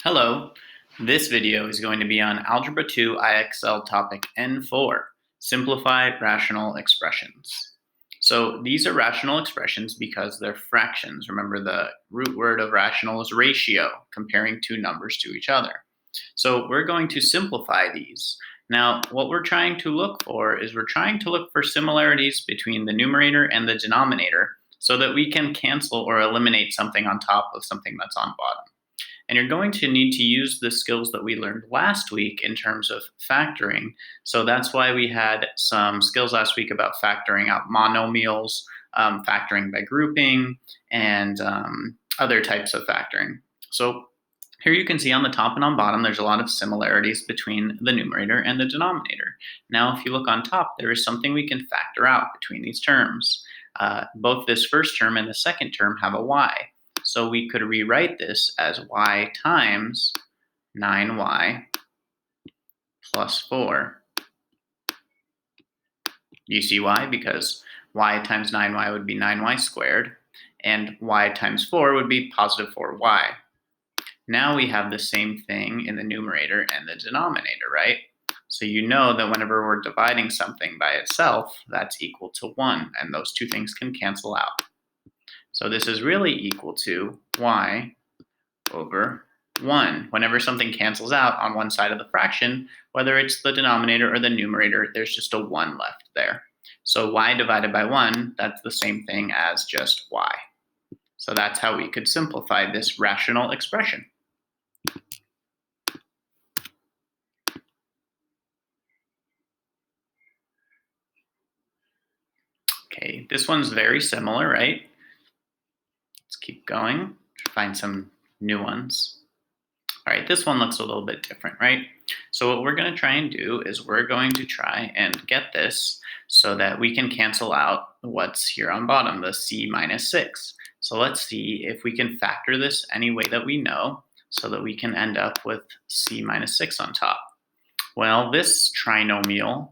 Hello, this video is going to be on Algebra 2 IXL topic N4, Simplify Rational Expressions. So these are rational expressions because they're fractions. Remember, the root word of rational is ratio, comparing two numbers to each other. So we're going to simplify these. Now, what we're trying to look for is we're trying to look for similarities between the numerator and the denominator so that we can cancel or eliminate something on top of something that's on bottom. And you're going to need to use the skills that we learned last week in terms of factoring. So that's why we had some skills last week about factoring out monomials, factoring by grouping, and other types of factoring. So here you can see on the top and on bottom, there's a lot of similarities between the numerator and the denominator. Now, if you look on top, there is something we can factor out between these terms. Both this first term and the second term have a y. So we could rewrite this as y times 9y plus 4. You see why? Because y times 9y would be 9y squared, and y times 4 would be positive 4y. Now we have the same thing in the numerator and the denominator, right? So you know that whenever we're dividing something by itself, that's equal to 1, and those two things can cancel out. So this is really equal to y over 1. Whenever something cancels out on one side of the fraction, whether it's the denominator or the numerator, there's just a 1 left there. So y divided by 1, that's the same thing as just y. So that's how we could simplify this rational expression. Okay, this one's very similar, right? Let's keep going, find some new ones. All right, this one looks a little bit different, right? So what we're going to try and do is we're going to try and get this so that we can cancel out what's here on bottom, the c minus 6. So let's see if we can factor this any way that we know so that we can end up with c minus 6 on top. Well, this trinomial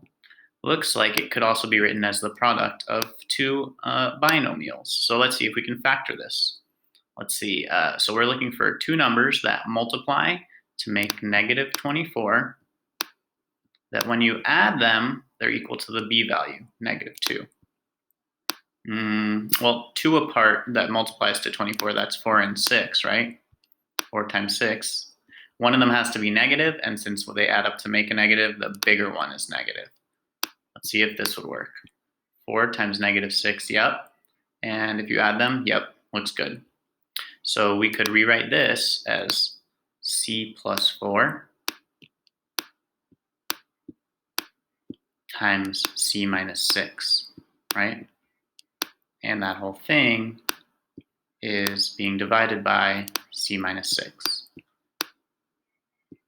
looks like it could also be written as the product of two binomials. So let's see if we can factor this. Let's see, so we're looking for two numbers that multiply to make negative 24, that when you add them, they're equal to the b value, negative 2. Well, 2 apart that multiplies to 24, that's 4 and 6, right? 4 times 6. One of them has to be negative, and since they add up to make a negative, the bigger one is negative. Let's see if this would work. 4 times negative 6, yep. And if you add them, yep, looks good. So we could rewrite this as c plus 4 times c minus 6, right? And that whole thing is being divided by c minus 6.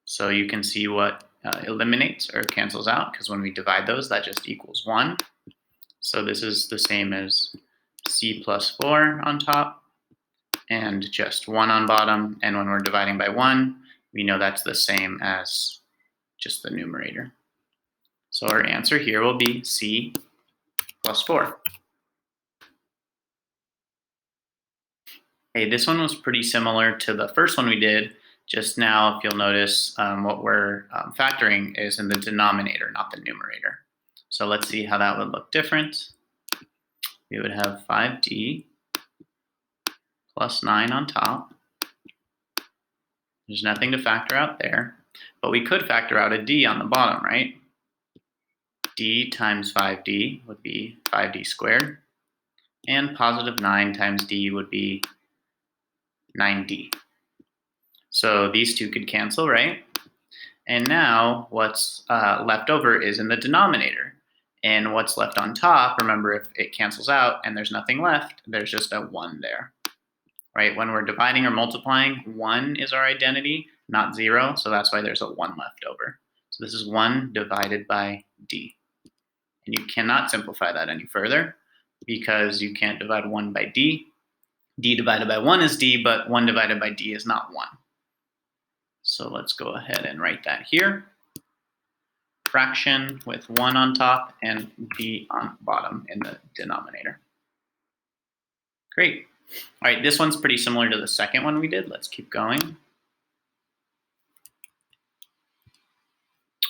So you can see what eliminates or cancels out, because when we divide those, that just equals 1. So this is the same as c plus 4 on top and just 1 on bottom. And when we're dividing by 1, we know that's the same as just the numerator. So our answer here will be c plus 4. Okay, this one was pretty similar to the first one we did. Just now, if you'll notice, what we're factoring is in the denominator, not the numerator. So let's see how that would look different. We would have 5d plus 9 on top. There's nothing to factor out there, but we could factor out a d on the bottom, right? D times 5d would be 5d squared, and positive 9 times d would be 9d. So these two could cancel, right? And now what's left over is in the denominator. And what's left on top, remember, if it cancels out and there's nothing left, there's just a 1 there, right? When we're dividing or multiplying, 1 is our identity, not 0, so that's why there's a 1 left over. So this is 1 divided by d. And you cannot simplify that any further because you can't divide 1 by d. D divided by 1 is d, but 1 divided by d is not 1. So let's go ahead and write that here. Fraction with 1 on top and d on bottom in the denominator. Great. All right, this one's pretty similar to the second one we did. Let's keep going.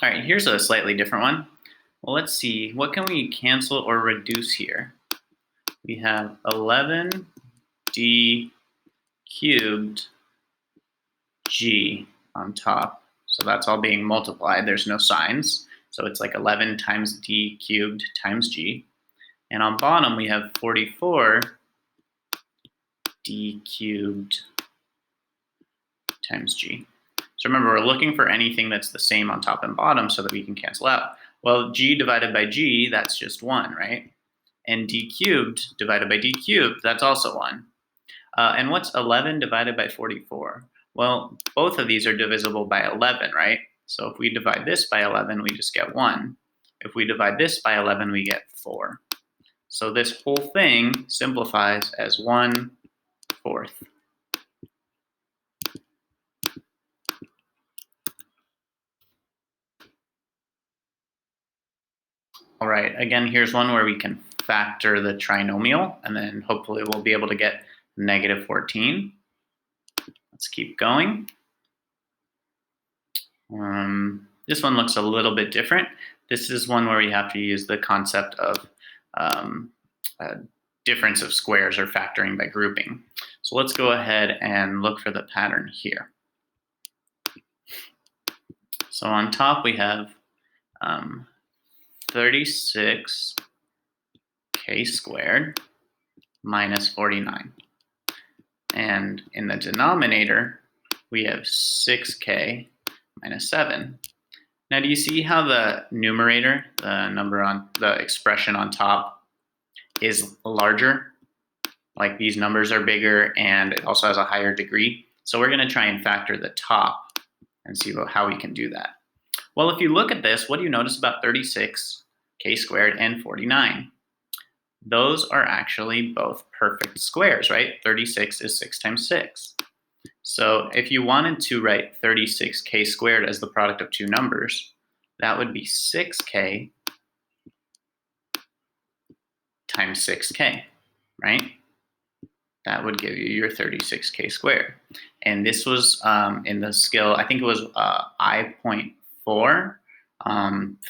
All right, here's a slightly different one. Well, let's see, what can we cancel or reduce here? We have 11d cubed g on top. So that's all being multiplied. There's no signs. So it's like 11 times d cubed times g. And on bottom, we have 44 d cubed times g. So remember, we're looking for anything that's the same on top and bottom so that we can cancel out. Well, g divided by g, that's just 1, right? And d cubed divided by d cubed, that's also 1. And what's 11 divided by 44? Well, both of these are divisible by 11, right? So if we divide this by 11, we just get 1. If we divide this by 11, we get 4. So this whole thing simplifies as 1/4. All right, again, here's one where we can factor the trinomial, and then hopefully we'll be able to get -14. Let's keep going. This one looks a little bit different. This is one where we have to use the concept of difference of squares or factoring by grouping. So let's go ahead and look for the pattern here. So on top we have 36k squared minus 49. And in the denominator, we have 6k minus 7. Now, do you see how the numerator, the number on the expression on top, is larger? Like these numbers are bigger and it also has a higher degree. So we're going to try and factor the top and see how we can do that. Well, if you look at this, what do you notice about 36k squared and 49? Those are actually both perfect squares, right? 36 is 6 times 6. So if you wanted to write 36k squared as the product of two numbers, that would be 6k times 6k, right? That would give you your 36k squared. And this was in the skill, I think it was I.4,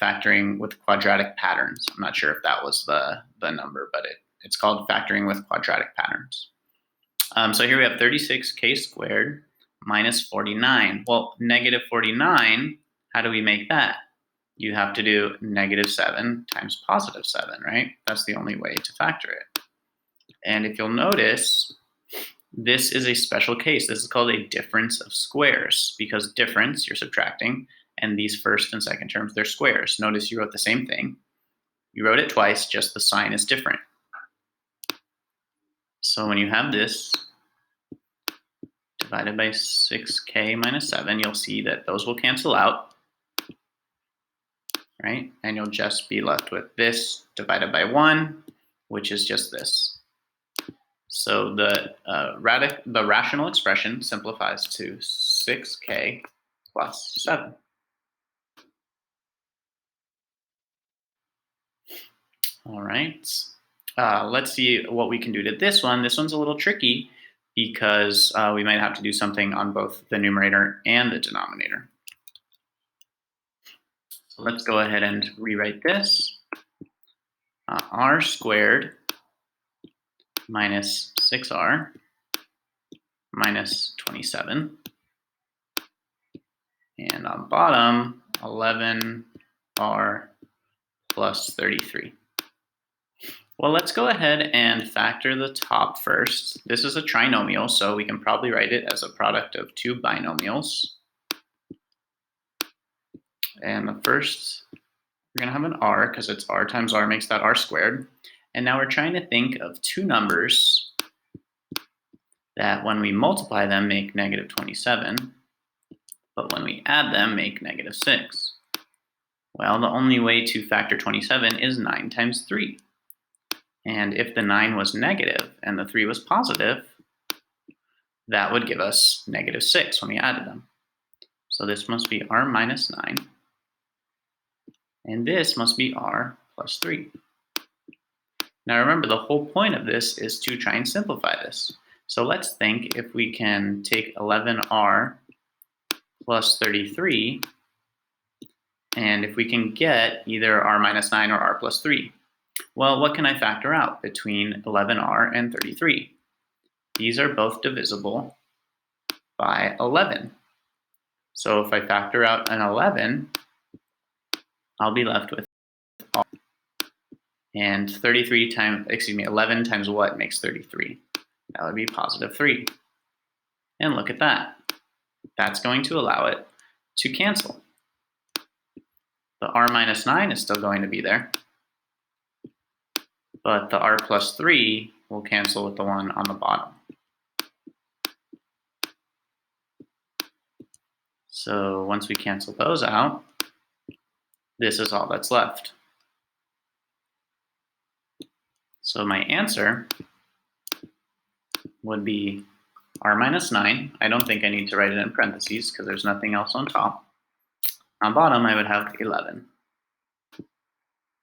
factoring with quadratic patterns. I'm not sure if that was the number, but it's called factoring with quadratic patterns. So here we have 36k squared minus 49. Well, -49, how do we make that? You have to do -7 times +7, right? That's the only way to factor it. And if you'll notice, this is a special case. This is called a difference of squares, because difference, you're subtracting, and these first and second terms, they're squares. Notice you wrote the same thing. You wrote it twice, just the sign is different. So when you have this divided by 6k minus 7, you'll see that those will cancel out, right? And you'll just be left with this divided by 1, which is just this. So the rational expression simplifies to 6k plus 7. All right, let's see what we can do to this one. This one's a little tricky because we might have to do something on both the numerator and the denominator. So let's go ahead and rewrite this. R squared minus 6r minus 27. And on bottom, 11r plus 33. Well, let's go ahead and factor the top first. This is a trinomial, so we can probably write it as a product of two binomials. And the first, we're going to have an r, because it's r times r makes that r squared. And now we're trying to think of two numbers that when we multiply them make -27, but when we add them make -6. Well, the only way to factor 27 is 9 times 3. And if the 9 was negative and the 3 was positive, that would give us -6 when we added them. So this must be r minus 9. And this must be r plus 3. Now remember, the whole point of this is to try and simplify this. So let's think if we can take 11r plus 33 And if we can get either r minus 9 or r plus 3, well, what can I factor out between 11r and 33? These are both divisible by 11. So if I factor out an 11, I'll be left with r. And 11 times what makes 33? That would be positive 3. And look at that. That's going to allow it to cancel. The r minus 9 is still going to be there, but the r plus 3 will cancel with the one on the bottom. So once we cancel those out, this is all that's left. So my answer would be r minus 9. I don't think I need to write it in parentheses because there's nothing else on top. On bottom, I would have 11.